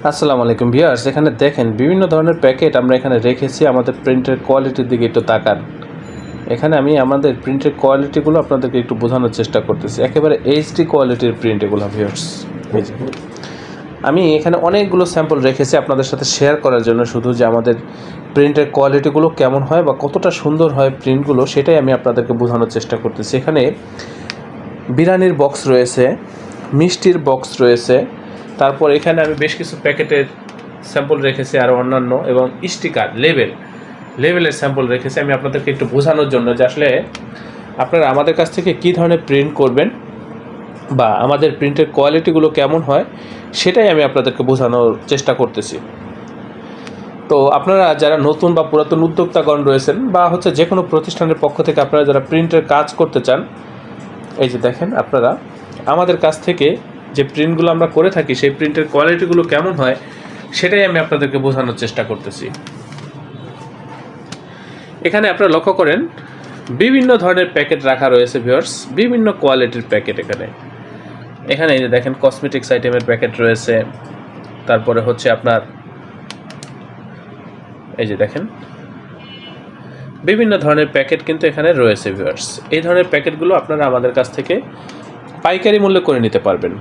আসসালামু আলাইকুম ভিউয়ার্স, এখানে দেখেন বিভিন্ন ধরনের প্যাকেট আমরা এখানে রেখেছি। আমাদের প্রিন্টের কোয়ালিটির দিকে একটু তাকান। এখানে আমি আমাদের প্রিন্টের কোয়ালিটিগুলো আপনাদেরকে একটু বোঝানোর চেষ্টা করতেছি। একেবারে এইচডি কোয়ালিটির প্রিন্ট এগুলো ভিউয়ার্স। এই যে আমি এখানে অনেকগুলো স্যাম্পল রেখেছি আপনাদের সাথে শেয়ার করার জন্য, শুধু যে আমাদের প্রিন্টের কোয়ালিটিগুলো কেমন হয় বা কতটা সুন্দর হয় প্রিন্টগুলো, সেটাই আমি আপনাদেরকে বোঝানোর চেষ্টা করতেছি। এখানে বিরিয়ানির বক্স রয়েছে, মিষ্টির বক্স রয়েছে, তারপর এখানে আমি বেশ কিছু প্যাকেটের স্যাম্পল রেখেছি আর অন্যান্য, এবং স্টিকার লেবেলের স্যাম্পল রেখেছি আমি আপনাদেরকে একটু বোঝানোর জন্য যে আসলে আপনারা আমাদের কাছ থেকে কী ধরনের প্রিন্ট করবেন বা আমাদের প্রিন্টের কোয়ালিটিগুলো কেমন হয় সেটাই আমি আপনাদেরকে বোঝানোর চেষ্টা করতেছি। তো আপনারা যারা নতুন বা পুরাতন উদ্যোক্তাগণ রয়েছেন বা যে কোনো প্রতিষ্ঠানের পক্ষ থেকে আপনারা যারা প্রিন্টের কাজ করতে চান, এই যে দেখেন আপনারা আমাদের কাছ থেকে যে প্রিন্টগুলো আমরা করে থাকি সেই প্রিন্টের কোয়ালিটিগুলো কেমন হয় সেটাই আমি আপনাদেরকে বোঝানোর চেষ্টা করতেছি। এখানে আপনারা লক্ষ্য করেন বিভিন্ন ধরনের প্যাকেট রাখা রয়েছে ভিউয়ার্স, বিভিন্ন কোয়ালিটির প্যাকেট। এখানে এই যে দেখেন কসমেটিক্স আইটেমের প্যাকেট রয়েছে, তারপরে আপনার এই যে দেখেন বিভিন্ন ধরনের প্যাকেট কিন্তু এখানে রয়েছে ভিউয়ার্স। এই ধরনের প্যাকেটগুলো আপনারা আমাদের কাছ থেকে পাইকারি মূল্যে করে নিতে পারবেন।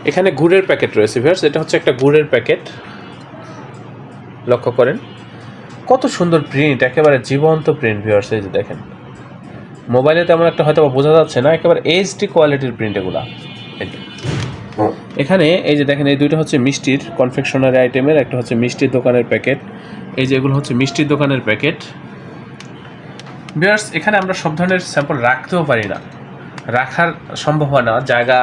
এখানে গুড়ের প্যাকেট রয়েছে ভিউয়ার্স, এটা হচ্ছে একটা গুড়ের প্যাকেট। লক্ষ্য করেন কত সুন্দর প্রিন্ট, একেবারে জীবন্ত প্রিন্ট ভিউয়ার্স। এই যে দেখেন মোবাইলে তেমন একটা হয়তো বোঝা যাচ্ছে না, একেবারে এইচডি কোয়ালিটির প্রিন্ট এগুলা। এখানে এই যে দেখেন এই দুইটা হচ্ছে মিষ্টির কনফেকশনারি আইটেমের, একটা হচ্ছে মিষ্টির দোকানের প্যাকেট। এই যে এগুলো হচ্ছে মিষ্টির দোকানের প্যাকেট ভিউয়ার্স। এখানে আমরা সব ধরনের স্যাম্পল রাখতেও পারি না, রাখার সম্ভব হয় না, জায়গা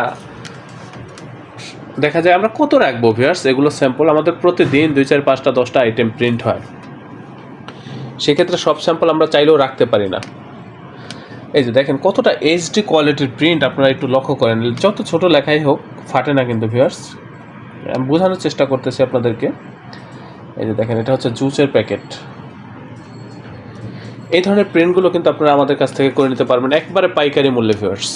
দেখা যায় আমরা কত রাখবো ভিউয়ার্স। এগুলো স্যাম্পল আমাদের প্রতিদিন 2, 4, 5টা 10টা আইটেম প্রিন্ট হয়, সেক্ষেত্রে সব স্যাম্পল আমরা চাইলেও রাখতে পারি না। এই যে দেখেন কতটা এইচডি কোয়ালিটির প্রিন্ট, আপনারা একটু লক্ষ্য করেন। যত ছোট লেখাই হোক ফাটে না কিন্তু ভিউয়ার্স, আমি বোঝানোর চেষ্টা করতেছি আপনাদেরকে। এই যে দেখেন এটা হচ্ছে জুসের প্যাকেট। এই ধরনের প্রিন্টগুলো কিন্তু আপনারা আমাদের কাছ থেকে করে নিতে পারবেন একবারে পাইকারি মূল্যে ভিউয়ার্স।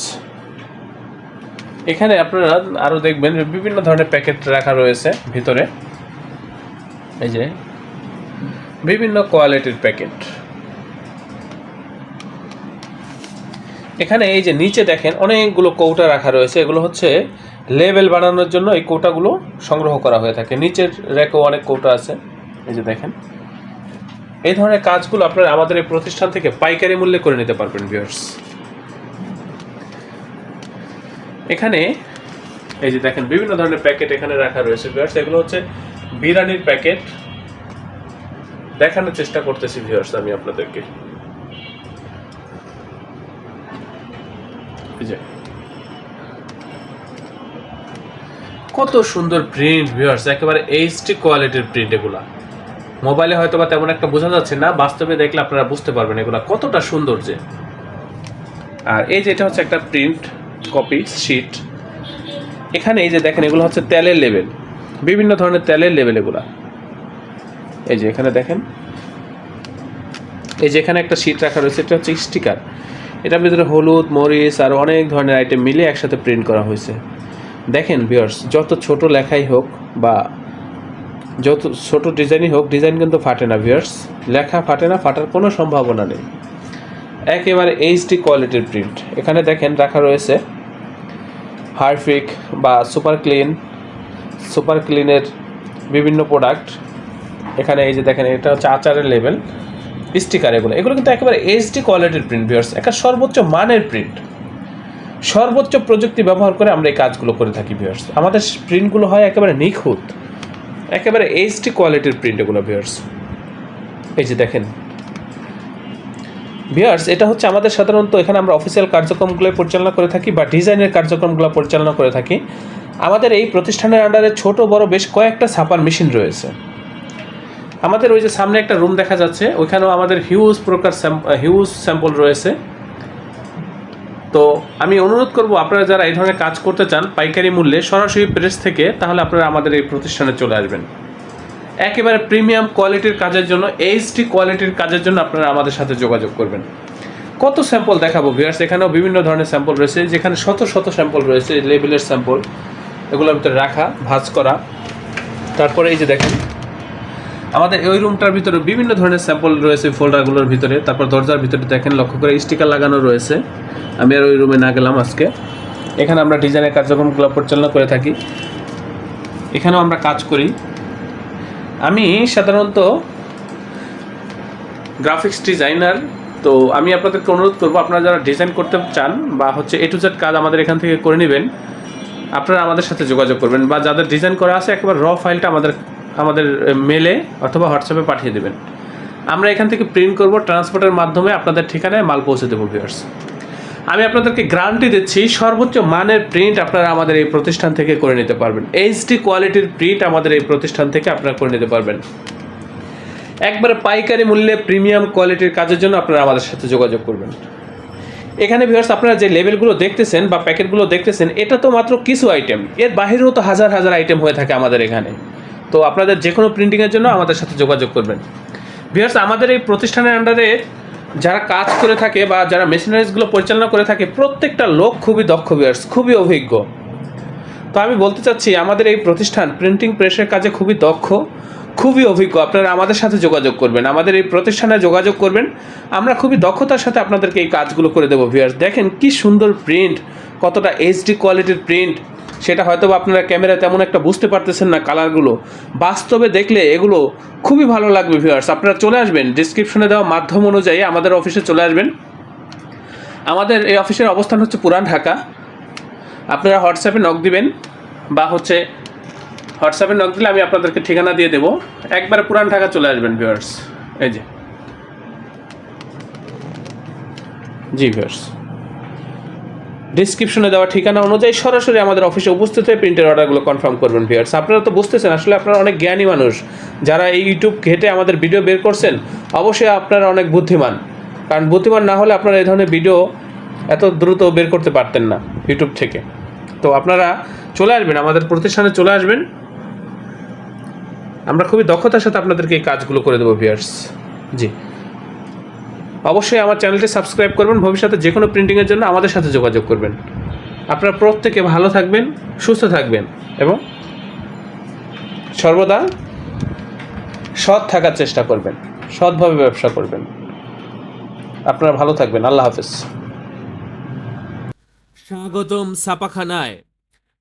এখানে আপনারা আরও দেখবেন বিভিন্ন ধরনের প্যাকেট রাখা রয়েছে ভিতরে, এই যে বিভিন্ন কোয়ালিটির প্যাকেট। এখানে এই যে নিচে দেখেন অনেকগুলো কৌটা রাখা রয়েছে, এগুলো হচ্ছে লেবেল বানানোর জন্য এই কৌটাগুলো সংগ্রহ করা হয়ে থাকে। নিচের র্যাকেও অনেক কৌটা আছে, এই যে দেখেন। এই ধরনের কাজগুলো আপনারা আমাদের এই প্রতিষ্ঠান থেকে পাইকারি মূল্যে করে নিতে পারবেন ভিউয়ার্স। এখানে এই যে দেখেন বিভিন্ন ধরনের প্যাকেট এখানে রাখা রয়েছে ভিউয়ার্স। এগুলো হচ্ছে বিরিয়ানির প্যাকেট, দেখানোর চেষ্টা করতেছি ভিউয়ার্স আমি আপনাদেরকে। কত সুন্দর প্রিন্ট ভিউয়ার্স, একেবারে এইচডি কোয়ালিটির প্রিন্ট। এগুলা মোবাইলে হয়তো বা তেমন একটা বোঝা যাচ্ছে না, বাস্তবে দেখলে আপনারা বুঝতে পারবেন এগুলা কতটা সুন্দর যে। আর এই যে এটা হচ্ছে একটা প্রিন্ট কপি শিট। এখানে এই যে দেখেন এগুলো হচ্ছে তেলের লেবেল, বিভিন্ন ধরনের তেলের লেবেল এগুলা। এই যে এখানে দেখেন এই যে এখানে একটা শিট রাখা রয়েছে, এটা হচ্ছে স্টিকার। এটার ভিতরে হলুদ, মরিচ আর অনেক ধরনের আইটেম মিলে একসাথে প্রিন্ট করা হয়েছে। দেখেন ভিউয়ার্স, যত ছোট লেখাই হোক বা যত ছোট ডিজাইনই হোক, ডিজাইন কিন্তু ফাটে না ভিউয়ার্স। লেখা ফাটে না, ফাটার কোনো সম্ভাবনা নেই, একেবারে এইচডি কোয়ালিটির প্রিন্ট। এখানে দেখেন রাখা রয়েছে হারফিক বা সুপার ক্লিনের বিভিন্ন প্রোডাক্ট। এখানে এই যে দেখেন এটা হচ্ছে আচারের লেবেল, স্টিকার। এগুলো কিন্তু একেবারে এইচডি কোয়ালিটির প্রিন্ট ভিউয়ার্স, একটা সর্বোচ্চ মানের প্রিন্ট, সর্বোচ্চ প্রযুক্তি ব্যবহার করে আমরা এই কাজগুলো করে থাকি ভিউয়ার্স। আমাদের প্রিন্টগুলো হয় একেবারে নিখুঁত, একেবারে এইচডি কোয়ালিটির প্রিন্ট এগুলো ভিউয়ার্স। এই যে দেখেন ভিউয়ার্স, এটা হচ্ছে আমাদের সাধারণত এখানে আমরা অফিসিয়াল কার্যক্রমগুলো পরিচালনা করে থাকি বা ডিজাইনের কার্যক্রমগুলো পরিচালনা করে থাকি। আমাদের এই প্রতিষ্ঠানের আন্ডারে ছোট বড় বেশ কয়েকটা ছাপার মেশিন রয়েছে। আমাদের ওই যে সামনে একটা রুম দেখা যাচ্ছে, ওইখানেও আমাদের হিউজ স্যাম্পল রয়েছে। তো আমি অনুরোধ করব আপনারা যারা এই ধরনের কাজ করতে চান পাইকারি মূল্যে সরাসরি প্রেস থেকে, তাহলে আপনারা আমাদের এই প্রতিষ্ঠানে চলে আসবেন। একেবারে প্রিমিয়াম কোয়ালিটির কাজের জন্য, এইচডি কোয়ালিটির কাজের জন্য আপনারা আমাদের সাথে যোগাযোগ করবেন। কত স্যাম্পল দেখাবো ভিউয়ার্স, এখানেও বিভিন্ন ধরনের স্যাম্পল রয়েছে, যেখানে শত শত স্যাম্পল রয়েছে লেবেলের স্যাম্পল। এগুলোর ভিতরে রাখা, ভাঁজ করা। তারপরে এই যে দেখেন আমাদের ওই রুমটার ভিতরে বিভিন্ন ধরনের স্যাম্পল রয়েছে ফোল্ডারগুলোর ভিতরে। তারপর দরজার ভিতরে দেখেন লক্ষ্য করে স্টিকার লাগানো রয়েছে। আমি আর ওই রুমে না গেলাম আজকে। এখানে আমরা ডিজাইনের কার্যক্রমগুলো পরিচালনা করে থাকি, এখানেও আমরা কাজ করি। আমি সাধারণত গ্রাফিক্স ডিজাইনার, তো আমি আপনাদেরকে অনুরোধ করবো আপনারা যারা ডিজাইন করতে চান বা হচ্ছে A to Z কাজ আমাদের এখান থেকে করে নেবেন, আপনারা আমাদের সাথে যোগাযোগ করবেন, বা যাদের ডিজাইন করা আছে একেবারে র ফাইলটা আমাদের মেলে অথবা হোয়াটসঅ্যাপে পাঠিয়ে দেবেন। আমরা এখান থেকে প্রিন্ট করব, ট্রান্সপোর্টের মাধ্যমে আপনাদের ঠিকানায় মাল পৌঁছে দেবো ভিউয়ার্স। আমি আপনাদেরকে গ্যারান্টি দিচ্ছি সর্বোচ্চ মানের প্রিন্ট আপনারা আমাদের এই প্রতিষ্ঠান থেকে করে নিতে পারবেন। HD কোয়ালিটির প্রিন্ট আমাদের এই প্রতিষ্ঠান থেকে আপনারা করে নিতে পারবেন। একবারে পাইকারি মূল্যে প্রিমিয়াম কোয়ালিটির কাজের জন্য আপনারা আমাদের সাথে যোগাযোগ করবেন। এখানে ভিউয়ার্স আপনারা যে লেবেলগুলো দেখতেছেন বা প্যাকেটগুলো দেখতেছেন, এটা তো মাত্র কিছু আইটেম, এর বাইরেও তো হাজার হাজার আইটেম হয়ে থাকে আমাদের এখানে। তো আপনাদের যে কোনো প্রিন্টিংয়ের জন্য আমাদের সাথে যোগাযোগ করবেন। ভিউয়ার্স আমাদের এই প্রতিষ্ঠানের আন্ডারে যারা কাজ করে থাকে বা যারা মেশিনারিজগুলো পরিচালনা করে থাকে, প্রত্যেকটা লোক খুবই দক্ষ ভিউয়ার্স, খুবই অভিজ্ঞ। তো আমি বলতে চাচ্ছি আমাদের এই প্রতিষ্ঠান প্রিন্টিং প্রেসের কাজে খুবই দক্ষ, খুবই অভিজ্ঞ। আপনারা আমাদের সাথে যোগাযোগ করবেন, আমাদের এই প্রতিষ্ঠানে যোগাযোগ করবেন, আমরা খুবই দক্ষতার সাথে আপনাদেরকে এই কাজগুলো করে দেবো। ভিউয়ার্স দেখেন কি সুন্দর প্রিন্ট, কতটা HD কোয়ালিটির প্রিন্ট, সেটা হয়তো আপনারা ক্যামেরায় তেমন একটা বুঝতে পারতেছেন না কালারগুলো, বাস্তবে দেখলে এগুলো খুবই ভালো লাগবে। ভিউয়ার্স আপনারা চলে আসবেন, ডিসক্রিপশনে দেওয়া মাধ্যম অনুযায়ী আমাদের অফিসে চলে আসবেন। আমাদের এই অফিসের অবস্থান হচ্ছে পুরান ঢাকা। আপনারা হোয়াটসঅ্যাপে নক দিবেন, বা হচ্ছে হোয়াটসঅ্যাপে নক দিলে আমি আপনাদেরকে ঠিকানা দিয়ে দেবো, একবারে পুরান ঢাকা চলে আসবেন ভিউয়ার্স। এই যে জি ভিউয়ার্স, ডিসক্রিপশনে দেওয়া ঠিকানা অনুযায়ী সরাসরি আমাদের অফিসে উপস্থিত হয়ে প্রিন্টের অর্ডারগুলো কনফার্ম করবেন। ভিউয়ার্স আপনারা তো বুঝতেছেন, আসলে আপনারা অনেক জ্ঞানী মানুষ, যারা এই ইউটিউব ঘেটে আমাদের ভিডিও বের করছেন, অবশ্যই আপনারা অনেক বুদ্ধিমান। কারণ বুদ্ধিমান না হলে আপনারা এই ধরনের ভিডিও এত দ্রুত বের করতে পারতেন না ইউটিউব থেকে। তো আপনারা চলে আসবেন, আমাদের প্রতিষ্ঠানে চলে আসবেন, আমরা খুবই দক্ষতার সাথে আপনাদেরকে এই কাজগুলো করে দেবো ভিউয়ার্স। জি অবশ্যই আমার চ্যানেলটি সাবস্ক্রাইব করবেন, ভবিষ্যতে যে কোনো প্রিন্টিংয়ের জন্য আমাদের সাথে যোগাযোগ করবেন। আপনারা প্রত্যেকে ভালো থাকবেন, সুস্থ থাকবেন এবং সর্বদা সৎ থাকার চেষ্টা করবেন, সৎভাবে ব্যবসা করবেন। আপনারা ভালো থাকবেন, আল্লাহ হাফেজ। স্বাগতম ছাপাখানায়।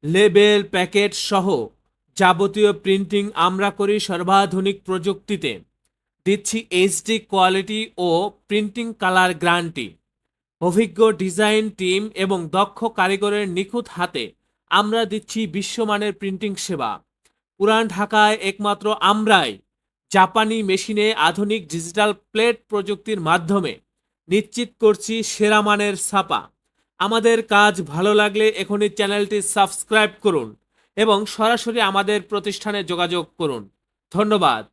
লেবেল, প্যাকেট সহ যাবতীয় প্রিন্টিং আমরা করি সর্বাধুনিক প্রযুক্তিতে। দিচ্ছি HD কোয়ালিটি ও প্রিন্টিং কালার গ্যারান্টি। অভিজ্ঞ ডিজাইন টিম এবং দক্ষ কারিগরের নিখুঁত হাতে আমরা দিচ্ছি বিশ্বমানের প্রিন্টিং সেবা। পুরান ঢাকায় একমাত্র আমরাই জাপানি মেশিনে আধুনিক ডিজিটাল প্লেট প্রযুক্তির মাধ্যমে নিশ্চিত করছি সেরা মানের ছাপা। আমাদের কাজ ভালো লাগলে এখনই চ্যানেলটি সাবস্ক্রাইব করুন এবং সরাসরি আমাদের প্রতিষ্ঠানে যোগাযোগ করুন। ধন্যবাদ।